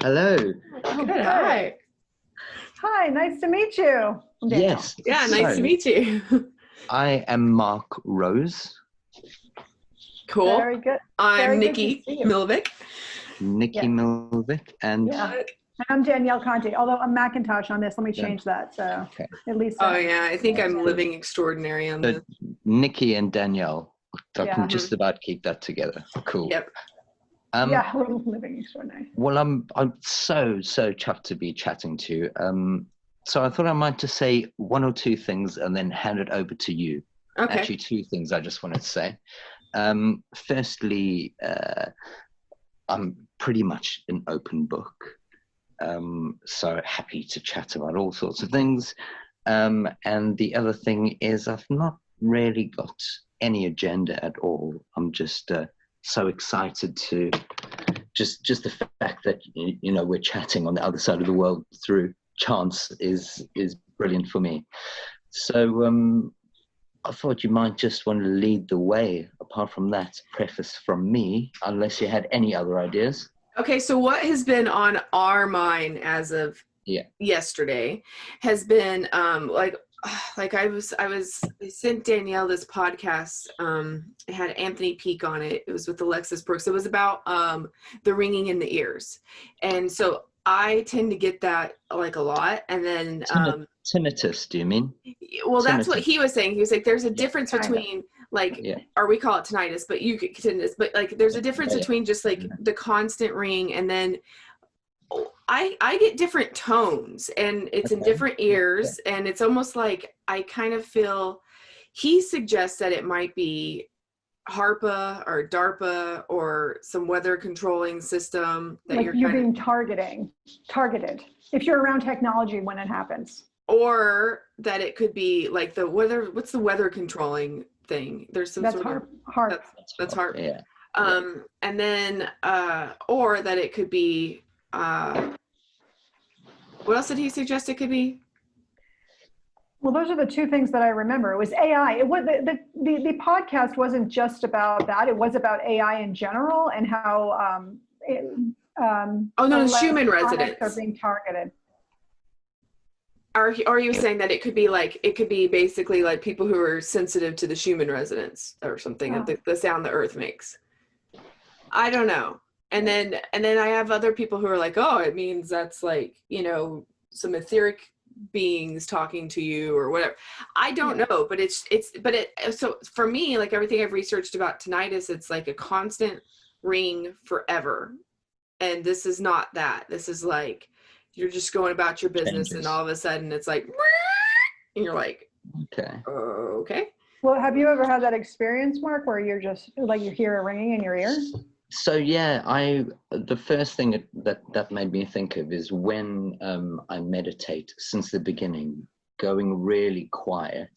Hello. Oh, good. Hi. Hi, nice to meet you. Yes. Yeah, nice to meet you. I am Mark Rose. Cool. Very good. I'm Nikki Milvick. Nikki Milvick. And I'm Danielle Conti, although I'm Macintosh on this. Let me change that. So at least. Oh, yeah. I think I'm living extraordinary on this. Nikki and Danielle. I can just about keep that together. Cool. Yep. Yeah, we're living extraordinary. Well, I'm so chuffed to be chatting to you. So I thought I might just say one or two things and then hand it over to you. Okay. Actually, two things I just wanted to say. Firstly, I'm pretty much an open book. So happy to chat about all sorts of things. And the other thing is I've not really got any agenda at all. I'm just so excited to just the fact that we're chatting on the other side of the world through chance is brilliant for me. So I thought you might just want to lead the way. Apart from that preface from me, unless you had any other ideas. Okay, so what has been on our mind as of yesterday has been I sent Danielle this podcast. It had Antony Peake on it. It was with Alexis Brooks. It was about the ringing in the ears. And so I tend to get that like a lot. And then tinnitus, do you mean? Well, that's what he was saying. He was like, there's a difference between or we call it tinnitus, but you could tinnitus, but like there's a difference between just like the constant ring and then I get different tones and it's in different ears and it's almost like I kind of feel he suggests that it might be DARPA or DARPA or some weather controlling system that like you're being targeted if you're around technology when it happens. Or that it could be like the weather, what's the weather contrling thing? There's some that's sort HARP. of that's HARP. Yeah. And then or that it could be what else did he suggest it could be? Well, those are the two things that I remember. It was AI. It was the podcast wasn't just about that. It was about AI in general and how Schumann Resonance are being targeted. Are you saying that it could be basically like people who are sensitive to the Schumann resonance or something of the sound the earth makes? I don't know. And then I have other people who are like, oh, it means that's like, some etheric beings talking to you or whatever. I don't know, but so for me, like everything I've researched about tinnitus, it's like a constant ring forever. And this is not that. This is like, you're just going about your business and all of a sudden it's like, and you're like, okay. Well, have you ever had that experience, Mark, where you're just like, you hear a ringing in your ear? So yeah, the first thing that made me think of is when I meditate since the beginning, going really quiet.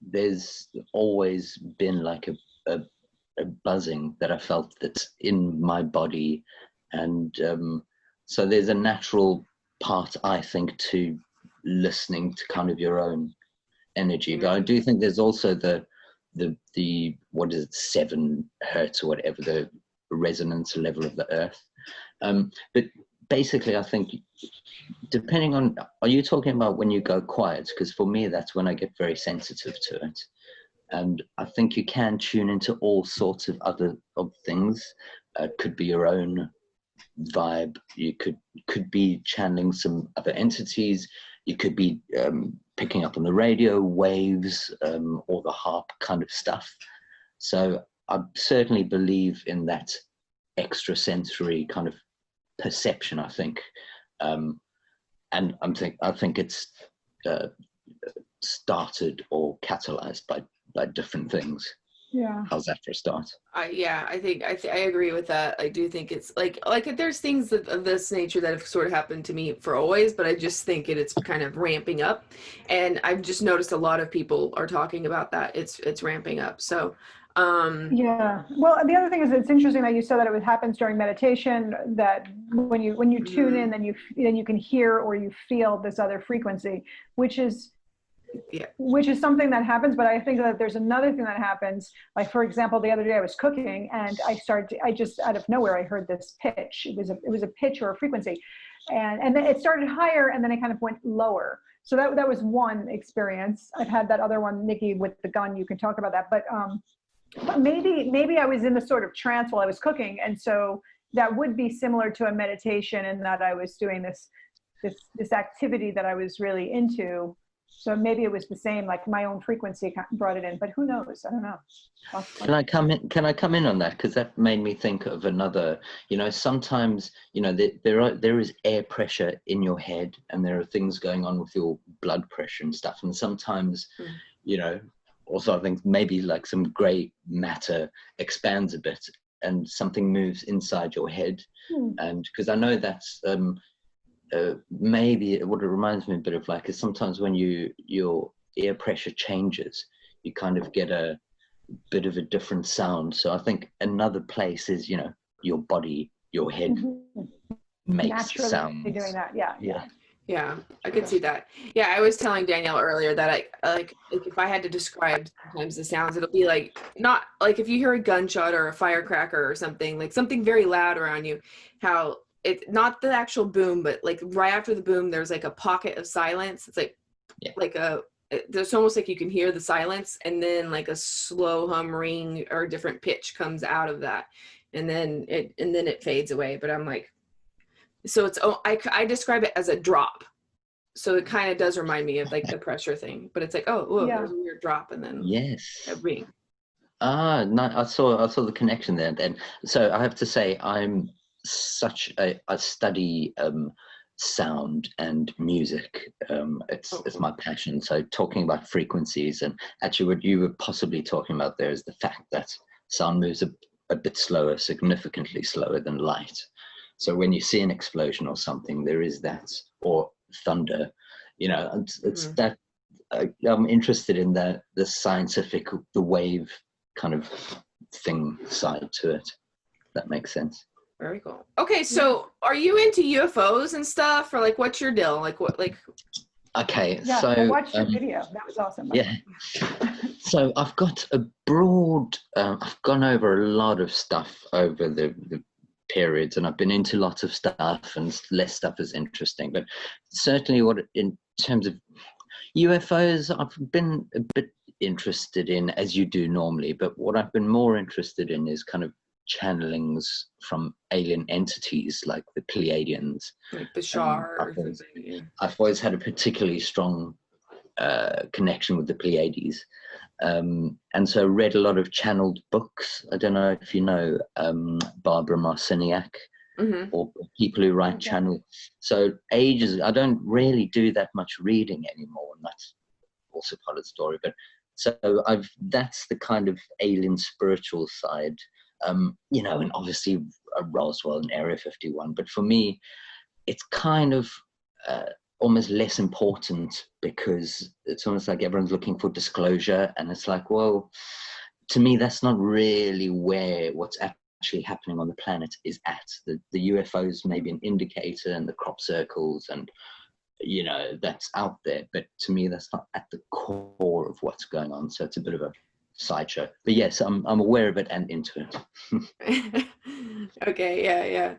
There's always been like a buzzing that I felt that's in my body, and so there's a natural part, I think, to listening to kind of your own energy. But I do think there's also the what is it, 7 hertz or whatever, the resonance level of the earth. But basically, I think, depending on, are you talking about when you go quiet? Because for me, that's when I get very sensitive to it. And I think you can tune into all sorts of other things. It could be your own vibe. You could be channeling some other entities. You could be picking up on the radio waves or the harp kind of stuff. So I certainly believe in that extrasensory kind of perception, I think. And I think it's started or catalyzed by different things. Yeah. How's that for a start? I agree with that. I do think it's like there's things of this nature that have sort of happened to me for always, but I just think it's kind of ramping up, and I've just noticed a lot of people are talking about that. It's ramping up. So yeah. Well, the other thing is, it's interesting that you said that it happens during meditation, that when you tune in, then you can hear or you feel this other frequency, which is Yeah. Which is something that happens, but I think that there's another thing that happens. Like, for example, the other day I was cooking and I just out of nowhere, I heard this pitch. It was a pitch or a frequency. And then it started higher and then it kind of went lower. So that was one experience. I've had that other one, Nikki, with the gun. You can talk about that. But maybe I was in the sort of trance while I was cooking. And so that would be similar to a meditation in that I was doing this activity that I was really into. So maybe it was the same, like my own frequency brought it in, but who knows? I don't know. Can I come in on that? Because that made me think of another, sometimes, there is air pressure in your head and there are things going on with your blood pressure and stuff. And sometimes, also I think maybe like some gray matter expands a bit and something moves inside your head. And because I know that's, maybe what it reminds me a bit of like is sometimes when your air pressure changes, you kind of get a bit of a different sound. So I think another place is, your body, your head makes naturally sounds. Doing that, Yeah, I could see that. Yeah, I was telling Danielle earlier that I like if I had to describe sometimes the sounds, it'll be like not like if you hear a gunshot or a firecracker or something, like something very loud around you, how it's not the actual boom, but like right after the boom, there's like a pocket of silence. It's like there's almost like you can hear the silence and then like a slow hum ring or a different pitch comes out of that. And then it fades away. But I'm like, so I describe it as a drop. So it kind of does remind me of like the pressure thing, but it's like, there's a weird drop and then a ring. No, I saw the connection there. Then, so I have to say, I'm such I study sound and music. It's my passion. So talking about frequencies, and actually what you were possibly talking about there is the fact that sound moves a bit slower, significantly slower than light. So when you see an explosion or something, there is that, or thunder, it's that I'm interested in the scientific, the wave kind of thing side to it. That makes sense. Very cool. Okay, so are you into UFOs and stuff, or like what's your deal? Like what? Like. Okay, yeah, so I watched your video. That was awesome. Yeah. So I've got a broad. I've gone over a lot of stuff over the periods, and I've been into lots of stuff, and less stuff is interesting. But certainly, in terms of UFOs, I've been a bit interested in, as you do normally. But what I've been more interested in is kind of channelings from alien entities like the Pleiadians, like Bashar. I've always had a particularly strong connection with the Pleiades, and so read a lot of channeled books. I don't know if you know Barbara Marciniak, or people who write channel. So ages, I don't really do that much reading anymore, and that's also part of the story. But so that's the kind of alien spiritual side. And obviously Roswell and Area 51. But for me, it's kind of almost less important because it's almost like everyone's looking for disclosure. And it's like, well, to me, that's not really where what's actually happening on the planet is at. The UFOs may be an indicator, and the crop circles and, that's out there. But to me, that's not at the core of what's going on. So it's a bit of a sideshow. But yes, I'm aware of it and into it. Okay, yeah.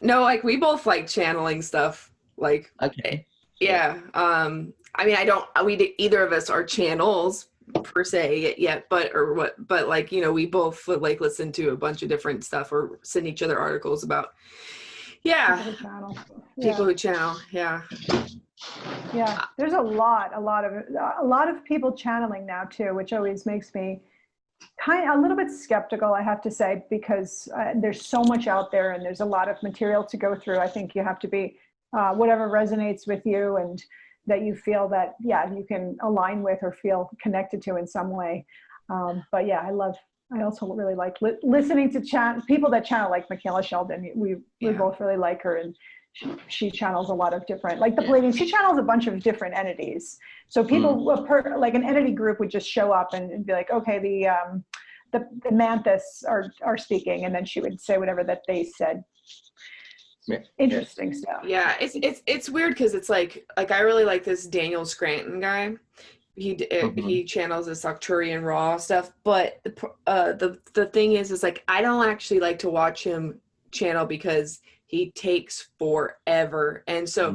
No, like we both like channeling stuff. Like, okay, yeah. I mean, either of us are channels per se yet, but like, we both like listen to a bunch of different stuff or send each other articles about, people who channel, Yeah, there's a lot of people channeling now too, which always makes me a little bit skeptical, I have to say, because there's so much out there and there's a lot of material to go through. I think you have to be whatever resonates with you and that you feel that you can align with or feel connected to in some way. But yeah, I also really like listening to people that channel, like Micheila Sheldan. We both really like her, and she channels a lot of different, like the Pleiadians. She channels a bunch of different entities. So people, like an entity group, would just show up and be like, okay, the mantis are speaking, and then she would say whatever that they said. Interesting stuff. Yeah, it's weird because it's like I really like this Daniel Scranton guy. He channels this Arcturian Raw stuff, but the thing is like I don't actually like to watch him channel because he takes forever, and so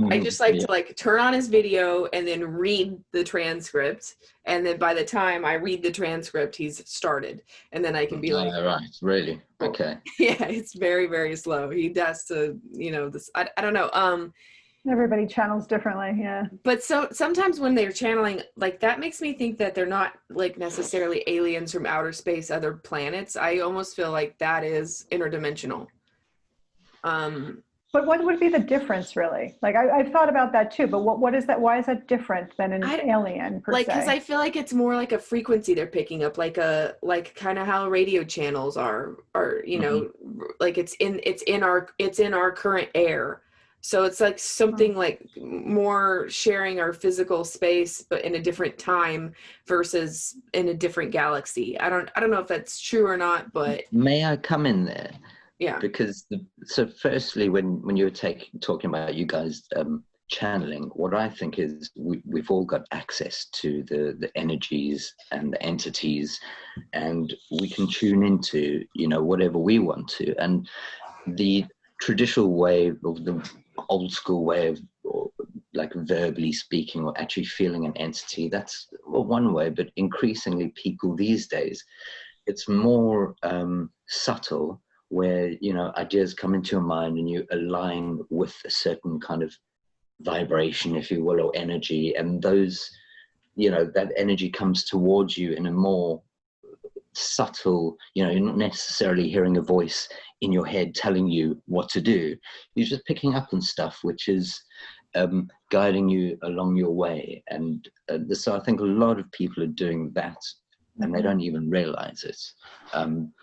I just like to like turn on his video and then read the transcript, and then by the time I read the transcript, he's started, and then I can be like, right, really, okay. Yeah, it's very, very slow. He has to, this. I don't know. Everybody channels differently, yeah. But so sometimes when they're channeling, like that makes me think that they're not like necessarily aliens from outer space, other planets. I almost feel like that is interdimensional. But what would be the difference, really? Like I've thought about that too. But what is that? Why is that different than an alien per se? Because I feel like it's more like a frequency they're picking up, like kind of how radio channels are, like it's in our current air. So it's like something like more sharing our physical space, but in a different time versus in a different galaxy. I don't know if that's true or not, but may I come in there? Yeah. Because so firstly, when you were talking about you guys channeling, what I think is we've all got access to the energies and the entities, and we can tune into whatever we want to. And the traditional way of the old school way of like verbally speaking or actually feeling an entity, that's one way. But increasingly, people these days, it's more subtle, where ideas come into your mind and you align with a certain kind of vibration, if you will, or energy, and those that energy comes towards you in a more subtle, you're not necessarily hearing a voice in your head telling you what to do. You're just picking up on stuff which is guiding you along your way. And so I think a lot of people are doing that, and they don't even realize it,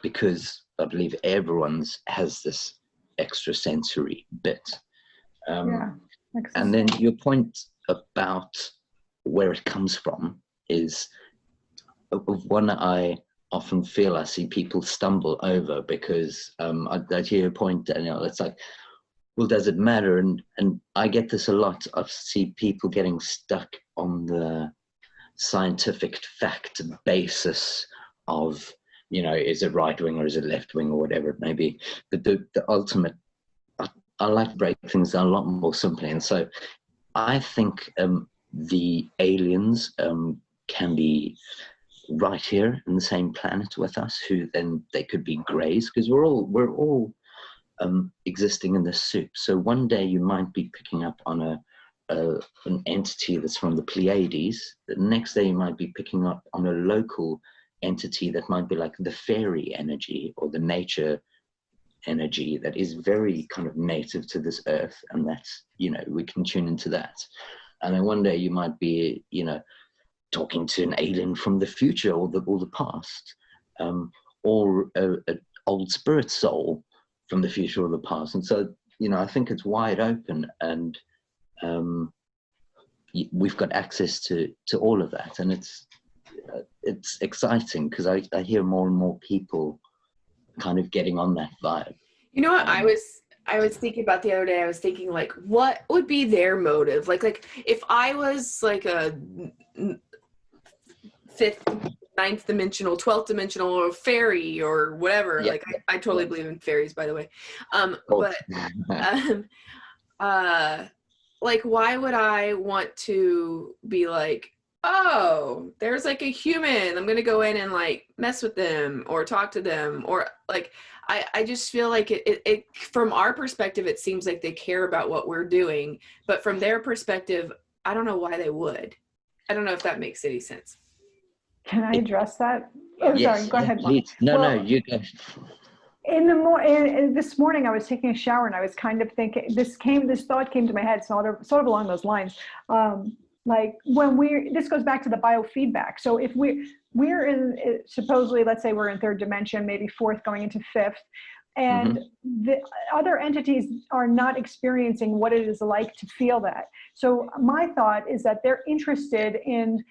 because I believe everyone's has this extrasensory bit. And then your point about where it comes from is one I often feel I see people stumble over, because I hear a point, and it's like, well, does it matter? And I get this a lot. I see people getting stuck on the scientific fact basis of, is it right wing or is it left wing or whatever it may be. But the ultimate, I like to break things down a lot more simply. And so I think the aliens can be right here in the same planet with us, who then they could be greys, because we're all existing in this soup. So one day you might be picking up on an entity that's from the Pleiades. The next day you might be picking up on a local entity that might be like the fairy energy or the nature energy that is very kind of native to this earth, and that's we can tune into that. And then one day you might be talking to an alien from the future or the past, or an old spirit soul from the future or the past. And so I think it's wide open, and we've got access to all of that, and it's exciting because I hear more and more people kind of getting on that vibe. You know what I was thinking about the other day? I was thinking like, what would be their motive? Like if I was like a 5th, 9th dimensional, 12th dimensional, or fairy or whatever. Yeah. Like I totally believe in fairies, by the way. Like why would I want to be like, oh, there's like a human, I'm gonna go in and like mess with them or talk to them, or like I just feel like it from our perspective it seems like they care about what we're doing, but from their perspective I don't know why they would. I don't know if that makes any sense. Can I address that? Oh, yes, sorry, go ahead, Mark. No, you go. This morning I was taking a shower and I was kind of thinking, this thought came to my head, sort of along those lines. Like when this goes back to the biofeedback. So if we're in, supposedly, let's say we're in 3rd dimension, maybe 4th going into 5th, and the other entities are not experiencing what it is like to feel that. So my thought is that they're interested in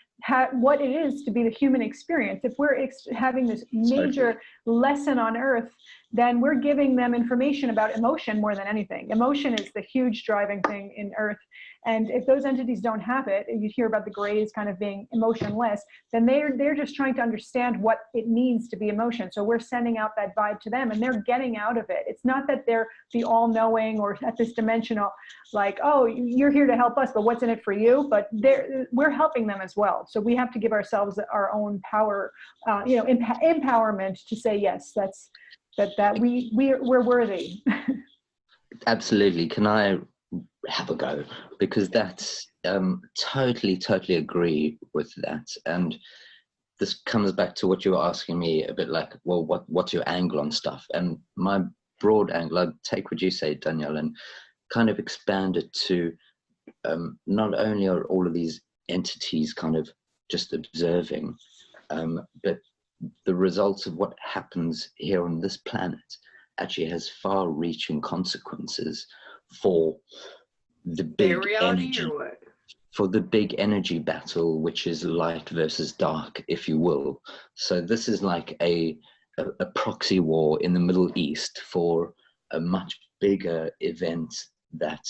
what it is to be the human experience. If we're having this major lesson on Earth, then we're giving them information about emotion more than anything. Emotion is the huge driving thing in Earth. And if those entities don't have it, and you hear about the Greys kind of being emotionless, then they're just trying to understand what it means to be emotion. So we're sending out that vibe to them, and they're getting out of it. It's not that they're the all-knowing or at this dimensional, like, oh, you're here to help us, but what's in it for you? But we're helping them as well. So we have to give ourselves our own power, empowerment to say yes. That we're worthy. Absolutely. Can I have a go? Because that's totally agree with that. And this comes back to what you were asking me a bit, like, well, what's your angle on stuff? And my broad angle, I'd take what you say, Danielle, and kind of expand it to not only are all of these entities kind of just observing, but the results of what happens here on this planet actually has far-reaching consequences for the big energy, or what? for the big energy battle, which is light versus dark, if you will. So this is like a proxy war in the Middle East for a much bigger event that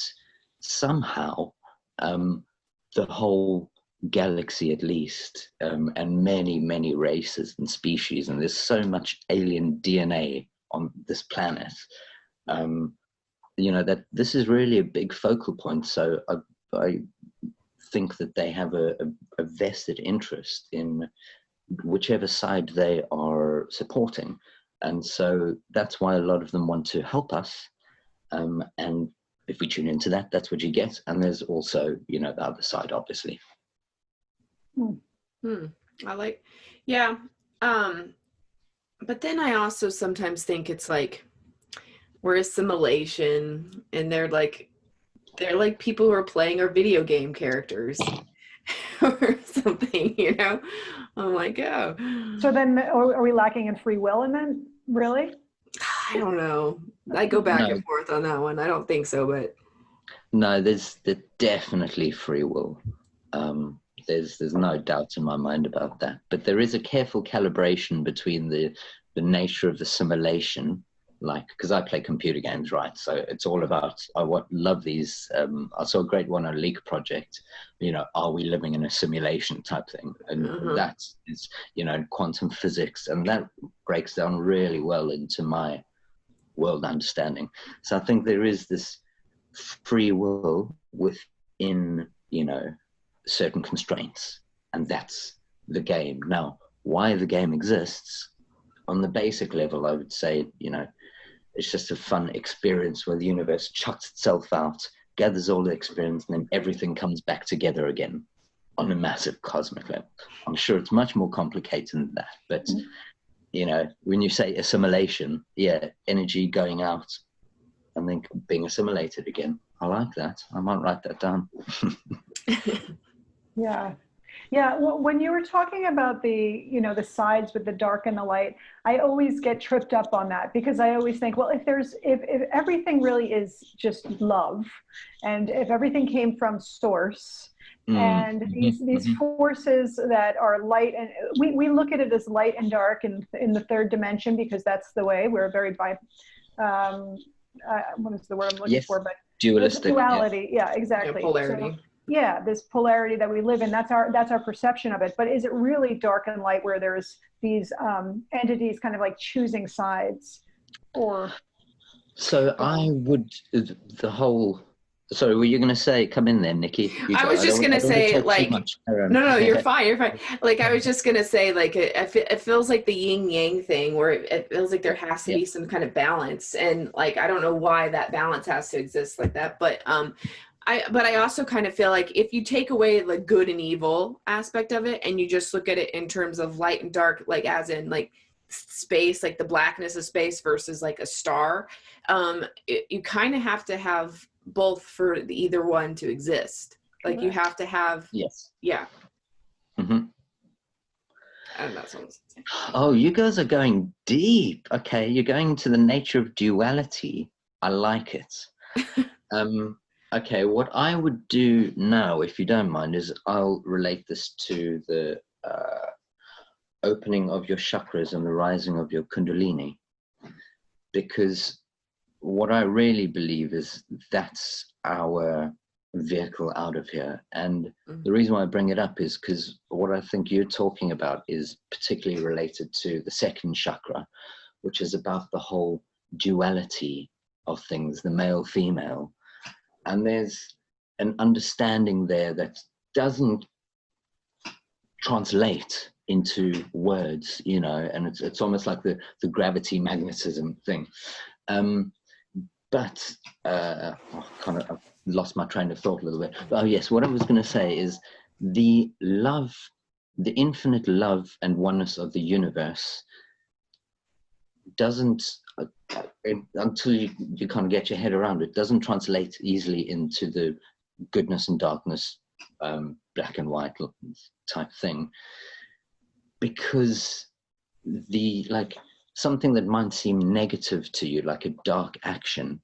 somehow the whole galaxy, at least, and many races and species, and there's so much alien DNA on this planet, that this is really a big focal point. So I think that they have a vested interest in whichever side they are supporting, and so that's why a lot of them want to help us, and if we tune into that, that's what you get. And there's also the other side, obviously. I like, yeah. But then I also sometimes think it's like we're assimilation, and they're like people who are playing our video game characters or something, I'm like, oh. So then are we lacking in free will in then? Really? I don't know. I go back and forth on that one. I don't think so, but. No, there's definitely free will. There's no doubt in my mind about that. But there is a careful calibration between the nature of the simulation, like, because I play computer games, right? So it's all about, love these. I saw a great one on a Leak project, are we living in a simulation type thing? And that is, quantum physics. And that breaks down really well into my world understanding. So I think there is this free will within, certain constraints, and that's the game. Now, why the game exists, on the basic level, I would say, it's just a fun experience where the universe chucks itself out, gathers all the experience, and then everything comes back together again on a massive cosmic level. I'm sure it's much more complicated than that, but when you say assimilation, energy going out and then being assimilated again. I like that. I might write that down. Yeah. Well, when you were talking about the sides with the dark and the light, I always get tripped up on that, because I always think, well, if everything really is just love, and if everything came from source, and these forces that are light, and we look at it as light and dark in the third dimension, because that's the way we're very what is the word I'm looking for? But dualistic. Duality. Yeah, exactly. Yeah, polarity. So, this polarity that we live in, that's our perception of it. But is it really dark and light, where there's these entities kind of like choosing sides? Or so I would, the whole, sorry, were you going to say, come in there, Nikki? I was just going to say, like, no, you're fine. Like, I was just going to say, like, it feels like the yin yang thing, where it feels like there has to be some kind of balance. And like, I don't know why that balance has to exist like that. But I also kind of feel like if you take away the good and evil aspect of it, and you just look at it in terms of light and dark, like as in like space, like the blackness of space versus like a star, you kind of have to have both for either one to exist. Like you have to have. Yes. Yeah. Mm-hmm. And that's what I'm saying. Oh, you guys are going deep. Okay, you're going to the nature of duality. I like it. Okay, what I would do now, if you don't mind, is I'll relate this to the opening of your chakras and the rising of your kundalini, because what I really believe is that's our vehicle out of here. And the reason why I bring it up is because what I think you're talking about is particularly related to the second chakra, which is about the whole duality of things, the male female. And there's an understanding there that doesn't translate into words, you know, and it's almost like the gravity magnetism thing. But I've lost my train of thought a little bit. Oh yes, what I was going to say is the love, the infinite love and oneness of the universe doesn't, until you kind of get your head around it, doesn't translate easily into the goodness and darkness, black and white type thing, because the, like, something that might seem negative to you, like a dark action,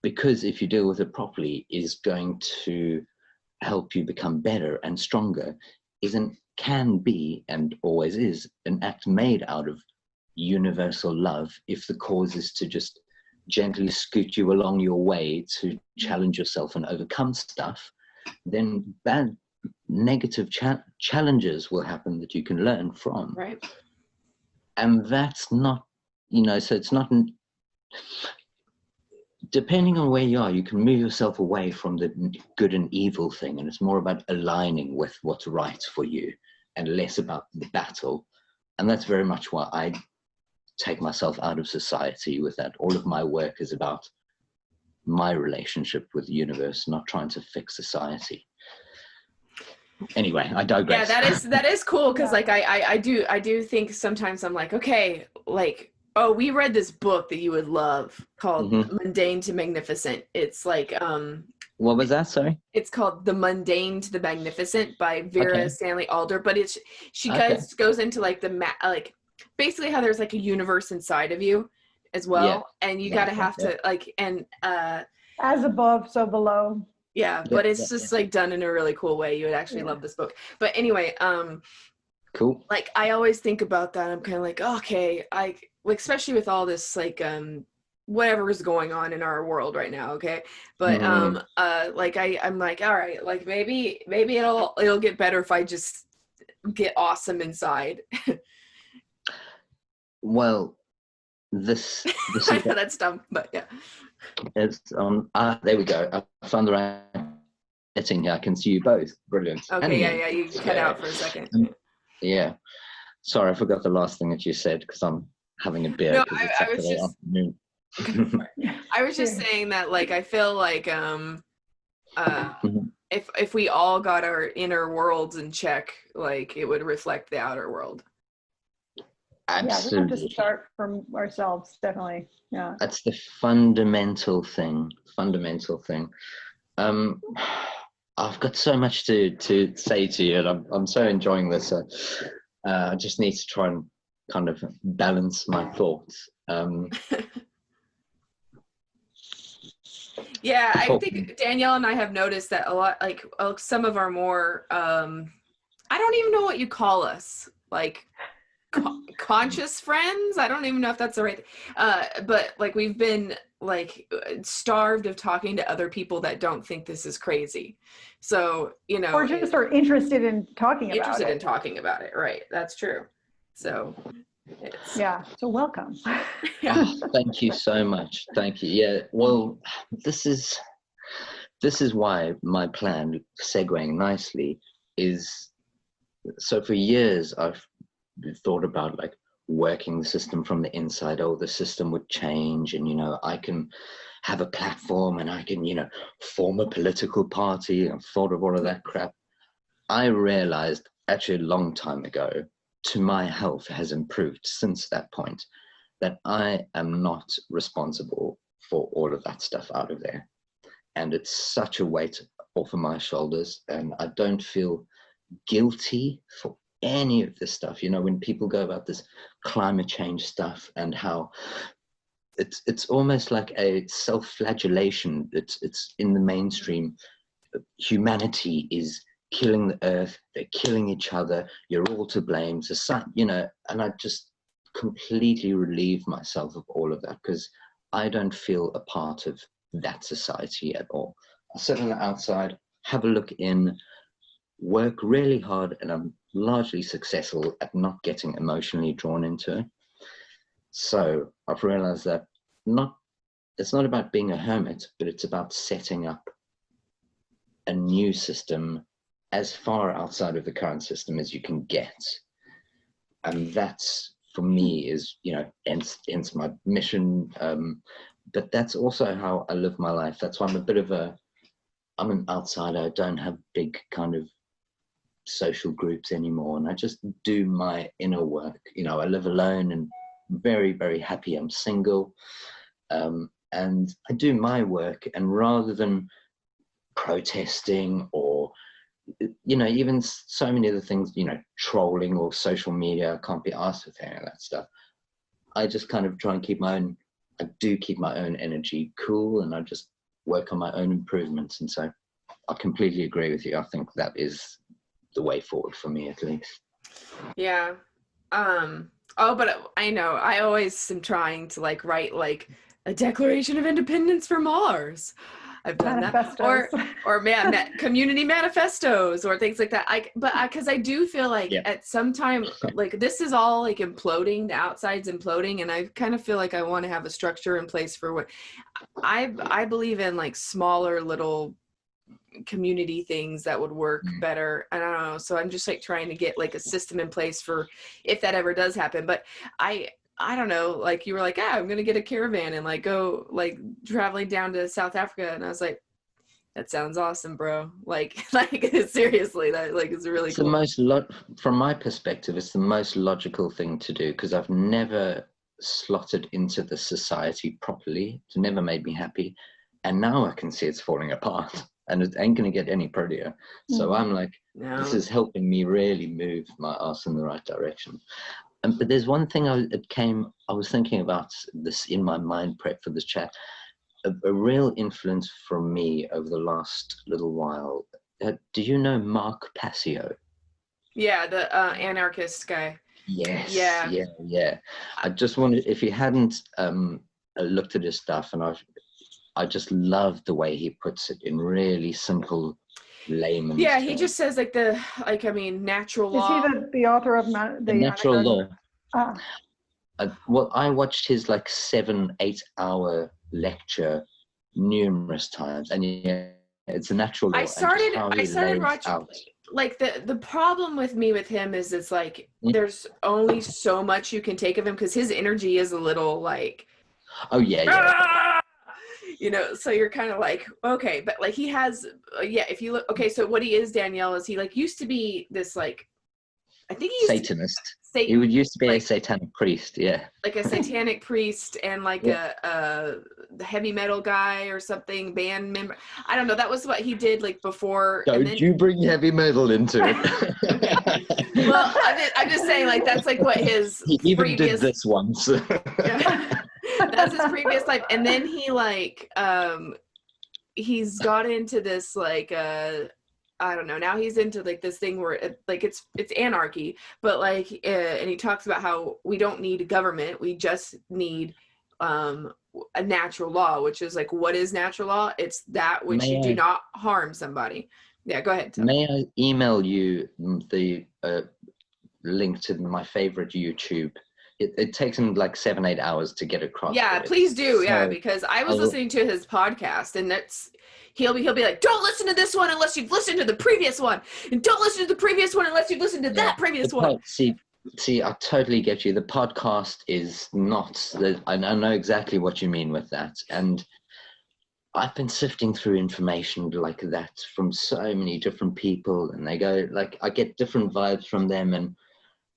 because if you deal with it properly, is going to help you become better and stronger, can be, and always is, an act made out of universal love, if the cause is to just gently scoot you along your way to challenge yourself and overcome stuff. Then bad, negative challenges will happen that you can learn from. Right. And that's not, you know, so it's not, depending on where you are, you can move yourself away from the good and evil thing, and it's more about aligning with what's right for you and less about the battle. And that's very much why I take myself out of society with that. All of my work is about my relationship with the universe, not trying to fix society. Anyway, I digress. Yeah, that is cool, because like I do think sometimes I'm like, okay, like, oh, we read this book that you would love called Mundane to Magnificent. It's like what was that? Sorry. It's called The Mundane to the Magnificent by Vera Stanley Alder, but she goes into like like basically how there's like a universe inside of you as well, and you gotta have to like, and as above, so below. Yeah, but it's just like done in a really cool way. You would actually love this book. But anyway, cool. Like I always think about that. I'm kind of like, okay, like especially with all this like whatever is going on in our world right now, okay? But like I'm like, all right, like maybe it'll get better if I just get awesome inside. Well, this I know that's dumb, but yeah. It's there we go. I found the right setting here. I can see you both. Brilliant. Okay, anyway, you cut out for a second. Yeah. Sorry, I forgot the last thing that you said because I'm having a beer. No, I was just afternoon. I was just saying that, like, I feel like if we all got our inner worlds in check, like it would reflect the outer world. Absolutely. Yeah, we have to start from ourselves, definitely. Yeah. That's the fundamental thing. I've got so much to say to you, and I'm so enjoying this. I just need to try and kind of balance my thoughts. Yeah, I think Danielle and I have noticed that a lot, like some of our more, I don't even know what you call us, like conscious friends. I don't even know if that's the right, but like we've been like starved of talking to other people that don't think this is crazy. So, you know, or just are interested in talking about it. Right. That's true. So so welcome. Thank you so much. Thank you. Yeah, well, this is why my plan, segueing nicely, is, so for years I've thought about like working the system from the inside. Oh, the system would change, and you know, I can have a platform and I can, you know, form a political party. I've thought of all of that crap. I realized actually a long time ago, to my health has improved since that point, that I am not responsible for all of that stuff out of there. And it's such a weight off of my shoulders, and I don't feel guilty for any of this stuff. You know, when people go about this climate change stuff and how it's almost like a self-flagellation. It's in the mainstream. Humanity is killing the earth, they're killing each other, you're all to blame, society, you know. And I just completely relieve myself of all of that, because I don't feel a part of that society at all. I sit on the outside, have a look in, work really hard, and I'm largely successful at not getting emotionally drawn into it. So I've realized that it's not about being a hermit, but it's about setting up a new system as far outside of the current system as you can get. And that's, for me, is, you know, hence my mission. But that's also how I live my life. That's why I'm an outsider. I don't have big kind of social groups anymore. And I just do my inner work. You know, I live alone and very, very happy. I'm single. And I do my work, and rather than protesting or, you know, even so many of the things, you know, trolling or social media, I can't be asked with any of that stuff. I just kind of try and keep my own energy cool, and I just work on my own improvements. And so I completely agree with you. I think that is the way forward for me, at least. Yeah. Oh, but I know I always am trying to like write like a Declaration of Independence for Mars. I've done Manifestos. that, or community manifestos or things like that. Because I do feel like at some time, like this is all like imploding, the outside's imploding, and I kind of feel like I want to have a structure in place for what I believe in, like smaller little community things that would work better. I don't know. So I'm just like trying to get like a system in place for if that ever does happen. But I don't know, like you were like, I'm going to get a caravan and like go like traveling down to South Africa. And I was like, that sounds awesome, bro. Like seriously, that like is really cool. From my perspective, it's the most logical thing to do, because I've never slotted into the society properly. It's never made me happy. And now I can see it's falling apart, and it ain't going to get any prettier. So I'm like, this is helping me really move my ass in the right direction. But there's one thing I was thinking about this in my mind prep for this chat. A real influence from me over the last little while. Do you know Mark Passio? Yeah, the anarchist guy. Yes. Yeah. I just wondered if you hadn't looked at his stuff, and I just love the way he puts it in really simple layman's terms. He just says natural law. Is he the author of the natural law? Well, I watched his like 7-8 hour lecture numerous times, and it's a natural law. I started watching. Like the problem with him is it's like there's only so much you can take of him, because his energy is a little like, you know, so you're kind of like, okay, but like he has if you look, okay, so what he is, Danielle, is he like used to be this like, I think he's Satanist. He would used to be like, a satanic priest, like a satanic priest, and like a heavy metal guy or something, band member. I don't know. That was what he did like before. Don't you bring heavy metal into it? Well, I'm just saying, like that's like what his he even did this once. That's his previous life, and then he like he's got into this like I don't know. Now he's into like this thing where it's anarchy, but like, and he talks about how we don't need a government. We just need a natural law, which is like, what is natural law? It's that which you do not harm somebody. Yeah, go ahead. May I email you the link to my favorite YouTube? It takes him like 7-8 hours to get across. Yeah, please do. So, because I was listening to his podcast, and he'll be like, don't listen to this one unless you've listened to the previous one, and don't listen to the previous one unless you've listened to that previous one. See, I totally get you. The podcast is not. I know exactly what you mean with that, and I've been sifting through information like that from so many different people, and they go like, I get different vibes from them, and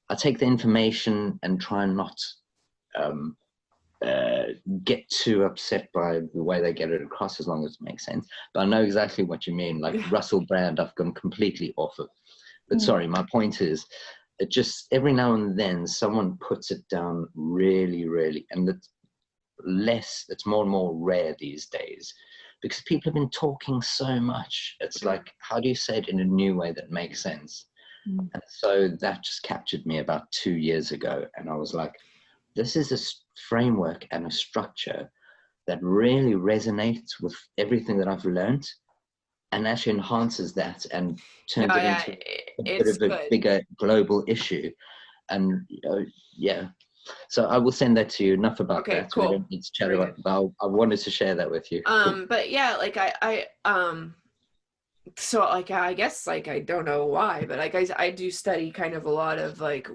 I take the information and try and not get too upset by the way they get it across, as long as it makes sense. But I know exactly what you mean. Like Russell Brand, I've gone completely off of. But sorry, my point is, it just every now and then someone puts it down really, really, and it's more and more rare these days, because people have been talking so much. It's like, how do you say it in a new way that makes sense? And so that just captured me about 2 years ago. And I was like, this is a framework and a structure that really resonates with everything that I've learned, and actually enhances that and turns it into a bit of a bigger global issue. And so I will send that to you. Enough about that. Cool. We don't need to chat about it, but I wanted to share that with you. Cool. But yeah, like so like I guess like I don't know why, but like I do study kind of a lot of like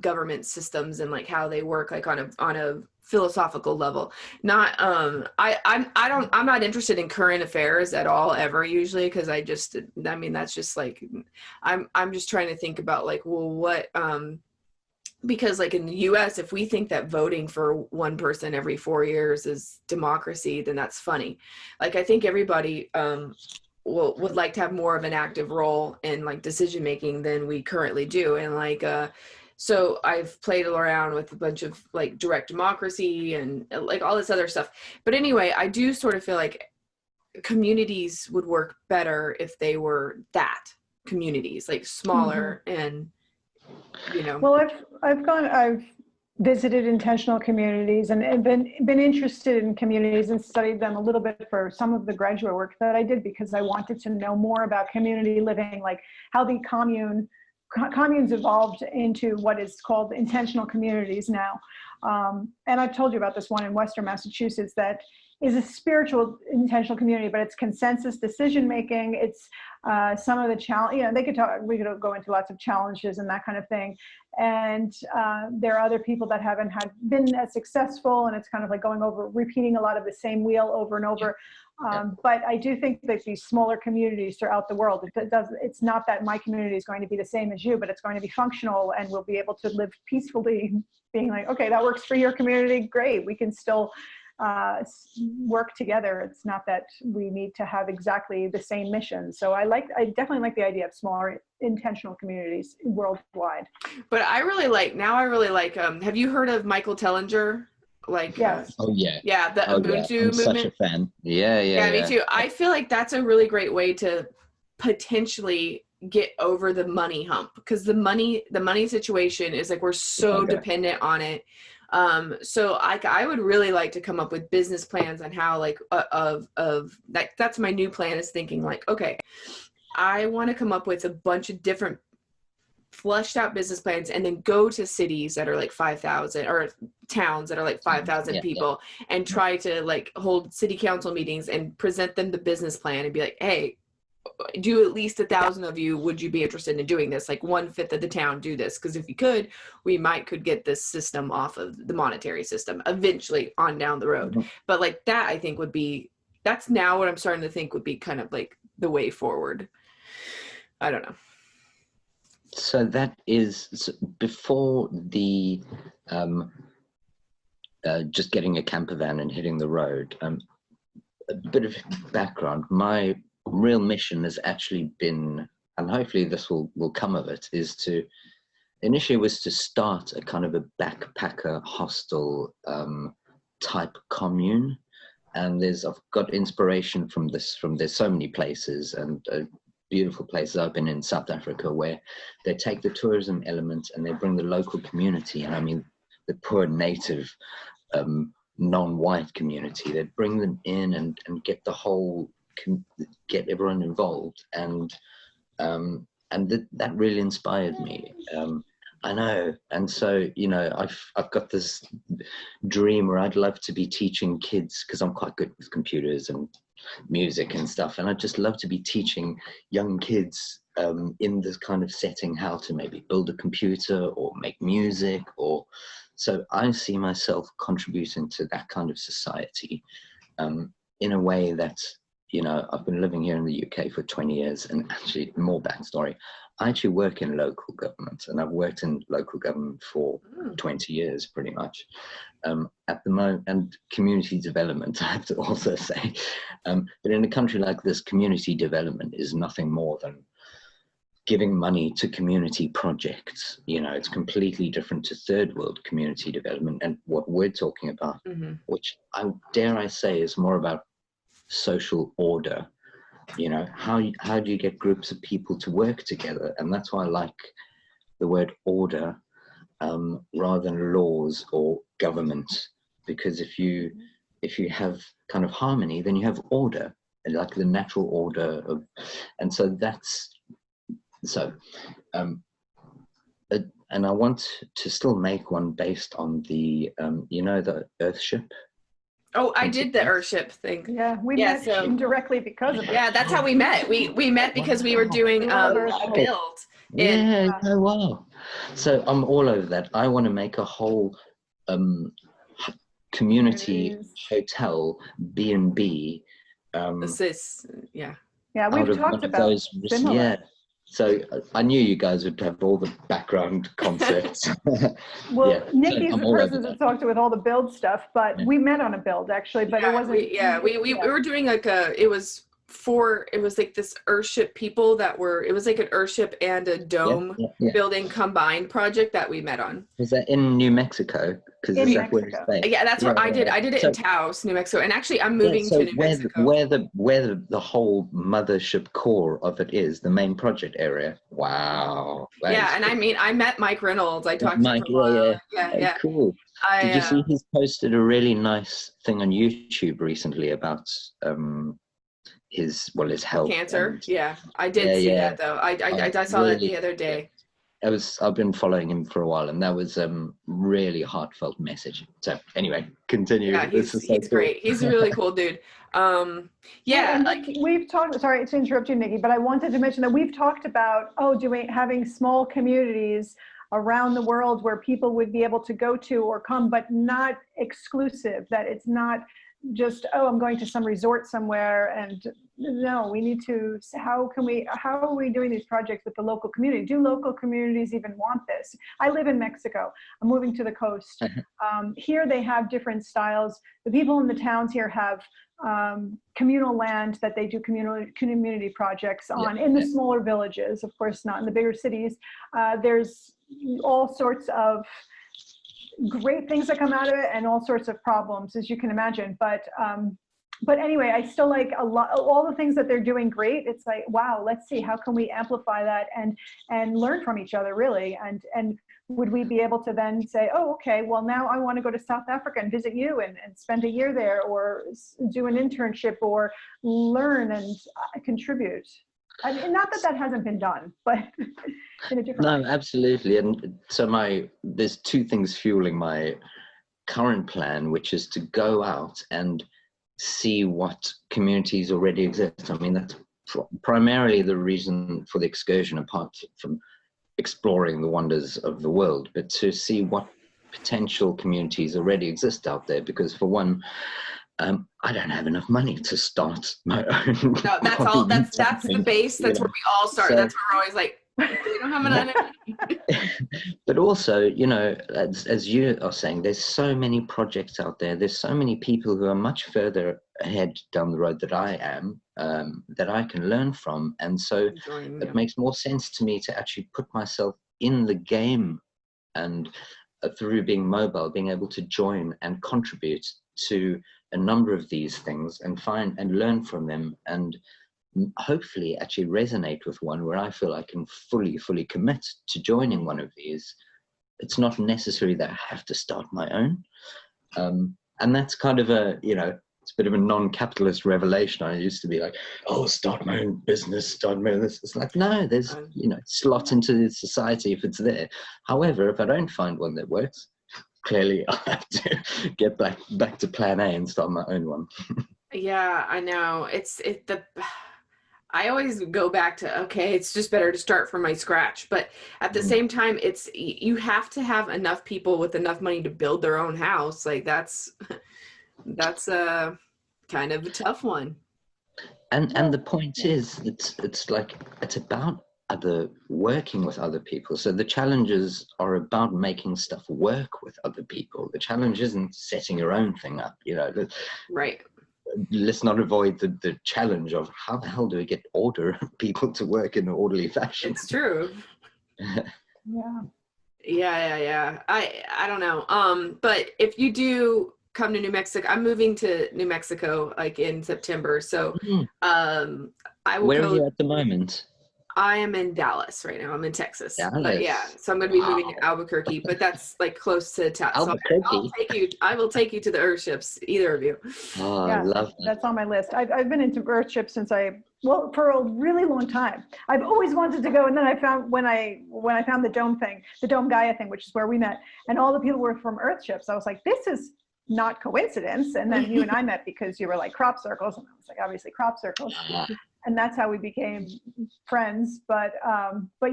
government systems and like how they work, like on a philosophical level. Not I'm not interested in current affairs at all ever usually, because that's just like I'm just trying to think about like, well, what because like in the US, if we think that voting for one person every 4 years is democracy, then that's funny. Like I think everybody would like to have more of an active role in like decision making than we currently do. And like so I've played around with a bunch of like direct democracy and like all this other stuff. But anyway, I do sort of feel like communities would work better if they were communities, like smaller and, you know. Well, I've visited intentional communities and been interested in communities and studied them a little bit for some of the graduate work that I did, because I wanted to know more about community living, like how the communes evolved into what is called intentional communities now. And I've told you about this one in Western Massachusetts that is a spiritual intentional community, but it's consensus decision-making. It's some of the challenge, we could go into lots of challenges and that kind of thing. And there are other people that haven't been as successful, and it's kind of like repeating a lot of the same wheel over and over. But I do think that these smaller communities throughout the world, it's not that my community is going to be the same as you, but it's going to be functional, and we'll be able to live peacefully, being like, okay, that works for your community, great. We can still work together. It's not that we need to have exactly the same mission. So I definitely like the idea of smaller intentional communities worldwide. But I really like, have you heard of Michael Tellinger? Like, yes. Oh yeah. Yeah, the Ubuntu movement. I'm such a fan. Yeah, me too. I feel like that's a really great way to potentially get over the money hump, because the money situation is like, we're so dependent on it. So I would really like to come up with business plans on how like that's my new plan, is thinking like, okay, I want to come up with a bunch of different fleshed out business plans, and then go to cities that are like 5,000 or towns that are like 5,000 people and try to like hold city council meetings and present them the business plan and be like, hey, do at least 1,000 of you, would you be interested in doing this? Like 1/5 of the town do this, because if you could, we could get this system off of the monetary system eventually on down the road. But like that, I think that's now what I'm starting to think would be kind of like the way forward. I don't know. So that is before the just getting a camper van and hitting the road. A bit of background. My real mission has actually been, and hopefully this will come of it, initially was to start a kind of a backpacker hostel type commune. And I've got inspiration from there's so many places, and beautiful places. I've been in South Africa where they take the tourism element and they bring the local community, and I mean the poor native non-white community, they bring them in and get the whole, get everyone involved, and that really inspired me. I know, and so I've got this dream where I'd love to be teaching kids, because I'm quite good with computers and music and stuff, and I'd just love to be teaching young kids in this kind of setting how to maybe build a computer or make music, or so I see myself contributing to that kind of society in a way that, I've been living here in the UK for 20 years, and actually, more backstory, I actually work in local government, and I've worked in local government for 20 years, pretty much. At the moment, and community development, I have to also say. But in a country like this, community development is nothing more than giving money to community projects. You know, it's completely different to third world community development and what we're talking about, which I dare I say is more about social order. You know, how do you get groups of people to work together? And that's why I like the word order rather than laws or government, because if you have kind of harmony, then you have order, like the natural order of, and so that's so. And I want to still make one based on the you know, the Earthship. Oh, I did the Earthship thing. Yeah, we met indirectly because of it. Yeah, that's how we met. We met because we were doing a build. Yeah, oh wow. So I'm all over that. I want to make a whole community hotel, B&B. Yeah, we've talked about those, similar. Yeah. So I knew you guys would have all the background concepts. Well, yeah. Nikki's the person to talk to with all the build stuff, but we met on a build actually, but it wasn't. We were doing like it was like this Earthship people that were, it was like an Earthship and a dome building combined project that we met on. Was that in New Mexico? In Mexico. Yeah, that's what I did. I did it in Taos, New Mexico, and actually I'm moving to New Mexico. Where the whole mothership core of it is, the main project area. Wow. Yeah, and cool. I met Mike Reynolds. I talked to him for a while. Yeah. Cool. Did you see he's posted a really nice thing on YouTube recently about his health, cancer? I did see that though. I saw that the other day. I've been following him for a while, and that was really heartfelt message. So anyway, continue. Yeah, he's great. He's a really cool dude. Like we've talked. Sorry to interrupt you, Nikki, but I wanted to mention that we've talked about having small communities around the world where people would be able to go to or come, but not exclusive. That it's not just, I'm going to some resort somewhere, and no, we need to, how are we doing these projects with the local community? Do local communities even want this? I live in Mexico. I'm moving to the coast. Here they have different styles. The people in the towns here have communal land that they do community projects on in the smaller villages, of course, not in the bigger cities. There's all sorts of great things that come out of it and all sorts of problems, as you can imagine. But anyway, I still like all the things that they're doing great. It's like, wow, let's see, how can we amplify that and learn from each other, really? And would we be able to then say, oh, okay, well, now I want to go to South Africa and visit you and spend a year there, or do an internship, or learn and contribute? I mean, not that hasn't been done, but in a different way. Absolutely. And so there's two things fueling my current plan, which is to go out and see what communities already exist. I mean, that's primarily the reason for the excursion, apart from exploring the wonders of the world, but to see what potential communities already exist out there. Because for one, I don't have enough money to start my own. No, that's all. That's the base. That's where we all start. So, that's where we're always like, we don't have enough. But also, as you are saying, there's so many projects out there. There's so many people who are much further ahead down the road that I am, that I can learn from. And so it makes more sense to me to actually put myself in the game, and through being mobile, being able to join and contribute to a number of these things and find and learn from them, and hopefully actually resonate with one where I feel I can fully commit to joining one of these. It's not necessary that I have to start my own. And that's kind of it's a bit of a non-capitalist revelation. I used to be like, start my own business, start my own this. It's like, no, there's, slot into society if it's there. However, if I don't find one that works, clearly I have to get back to plan A and start my own one. Yeah, I know. I always go back to, okay, it's just better to start from my scratch. But at the same time, you have to have enough people with enough money to build their own house. Like that's a kind of a tough one. And the point is, it's about working with other people. So the challenges are about making stuff work with other people. The challenge isn't setting your own thing up, Right. let's not avoid the challenge of how the hell do we get people to work in an orderly fashion? It's true. Yeah. I don't know. But if you do come to New Mexico, I'm moving to New Mexico like in September. So I will Where are you at the moment? I am in Dallas right now. I'm in Texas. Dallas. But yeah, so I'm going to be moving to Albuquerque, but that's like close to town. So I will take you to the Earthships, either of you. Oh, Yeah, I love that. That's on my list. I've been into Earthship since for a really long time. I've always wanted to go, and then I found when I found the Dome Gaia thing, which is where we met, and all the people were from Earthships. I was like, this is not coincidence. And then you and I met because you were like crop circles, and I was like, obviously crop circles. And that's how we became friends. But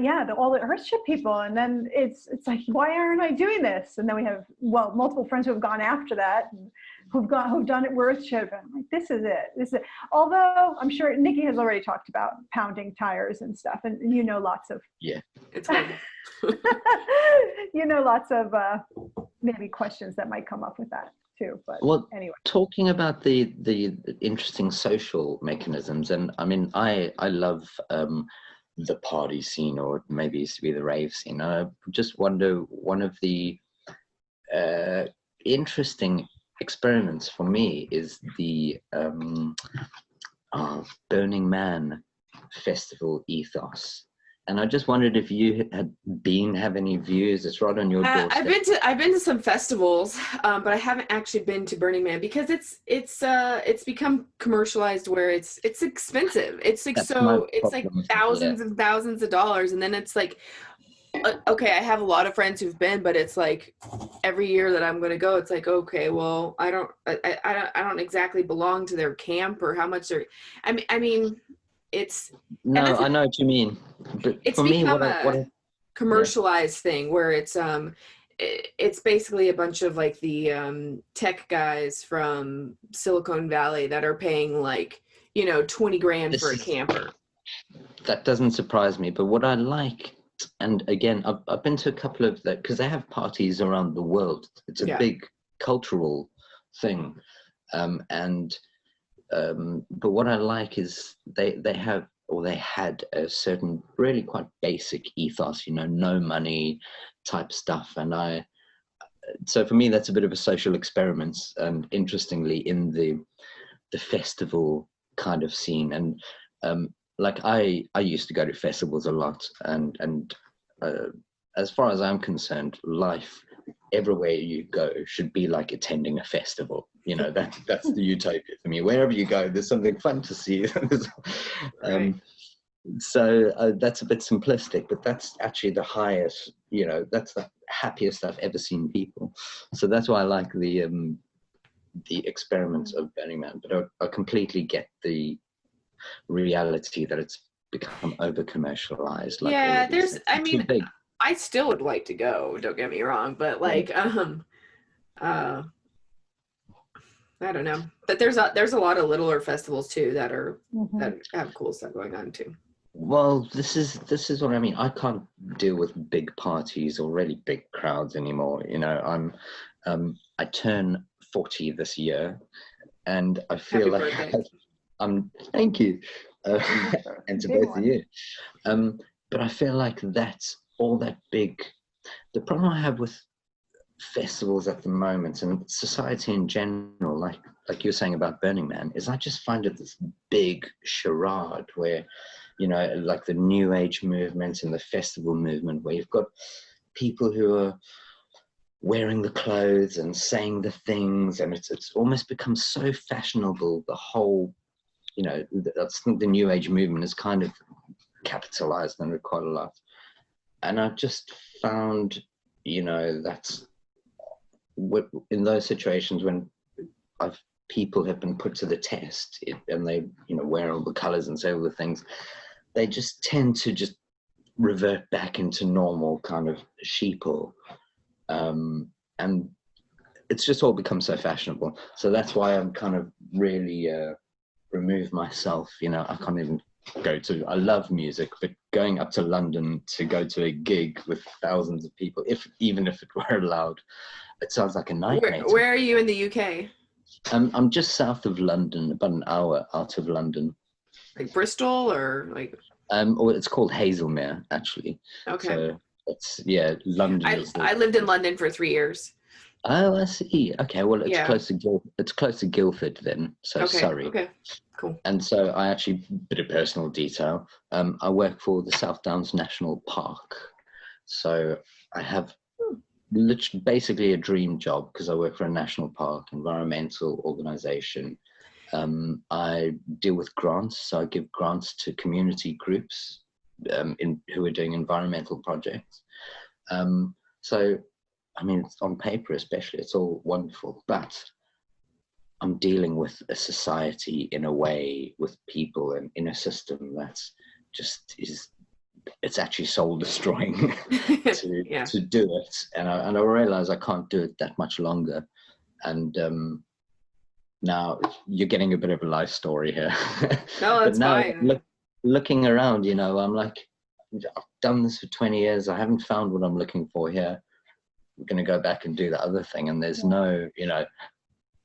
yeah, all the Earthship people, and then it's like, why aren't I doing this? And then we have multiple friends who have gone after that, and who've done it with Earthship. And I'm like, this is it. Although I'm sure Nikki has already talked about pounding tires and stuff, and you know lots of it's fun. You know lots of maybe questions that might come up with that too. But anyway, talking about the interesting social mechanisms, and I mean, I love the party scene, or maybe it used to be the rave scene. I just wonder, one of the interesting experiments for me is the Burning Man festival ethos. And I just wondered if you have any views. It's right on your doorstep. I've been to some festivals, but I haven't actually been to Burning Man because it's become commercialized where it's expensive. It's like it's like thousands and thousands of dollars, and then it's like, okay, I have a lot of friends who've been, but it's like every year that I'm going to go, it's like, okay, well, I don't exactly belong to their camp, or how much they're. I mean. I know what you mean, but it's for me, what a commercialized thing where it's basically a bunch of like the tech guys from Silicon Valley that are paying like, $20 grand for a camper. That doesn't surprise me, but what I like, and again, I've been to a couple of that because they have parties around the world. It's a big cultural thing, but what I like is they had a certain really quite basic ethos, no money type stuff. And so for me, that's a bit of a social experiment, and interestingly in the festival kind of scene. And like I used to go to festivals a lot, and as far as I'm concerned, life everywhere you go should be like attending a festival. That's the utopia for me. Wherever you go, there's something fun to see. So that's a bit simplistic, but that's actually the highest, that's the happiest I've ever seen people. So that's why I like the experiments of Burning Man, but I completely get the reality that it's become over commercialized. I still would like to go, don't get me wrong, but like I don't know, but there's a lot of littler festivals too that have cool stuff going on too. Well, this is what I mean. I can't deal with big parties or really big crowds anymore. I turn 40 this year, and I feel thank you, and to both of you. But I feel like that's all that big. The problem I have with festivals at the moment, and society in general, like you were saying about Burning Man, is I just find it this big charade where, like the New Age movement and the festival movement, where you've got people who are wearing the clothes and saying the things, and it's almost become so fashionable. The whole, I think the New Age movement is kind of capitalized on it quite a lot. And I've just found, that's in those situations when people have been put to the test, and they, wear all the colors and say all the things, they just tend to just revert back into normal kind of sheeple. And it's just all become so fashionable. So that's why I'm kind of really remove myself. I can't even I love music, but going up to London to go to a gig with thousands of people, even if it were allowed, it sounds like a nightmare. Where are you in the UK? I'm just south of London, about an hour out of London. Like Bristol or like? Or it's called Hazelmere, actually. Okay. So it's, yeah, London. I lived in London for 3 years. Oh, I see. Okay, well, it's Yeah. close to Guildford then. So Okay. Surrey. Okay. Cool. And so I actually, bit of personal detail. I work for the South Downs National Park. So I have literally basically a dream job because I work for a national park environmental organization. I deal with grants, so I give grants to community groups who are doing environmental projects. So, I mean, on paper especially, it's all wonderful, but I'm dealing with a society in a way, with people and in a system that's just it's actually soul destroying to do it. And I realize I can't do it that much longer. And now you're getting a bit of a life story here. No, that's fine. Looking around, you know, I'm like, I've done this for 20 years. I haven't found what I'm looking for here. I'm going to go back and do the other thing. And there's no, you know,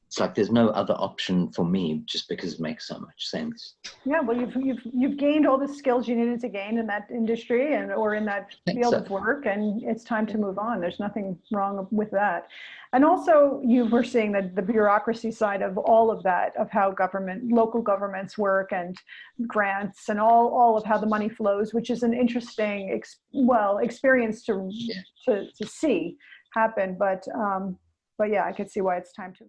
it's like there's no other option for me just because it makes so much sense. Yeah, well, you've gained all the skills you needed to gain in that industry or in that field of work, and it's time to move on. There's nothing wrong with that. And also, you were seeing that the bureaucracy side of all of that, of how local governments work and grants and all of how the money flows, which is an interesting, experience to see happen. But yeah, I could see why it's time to.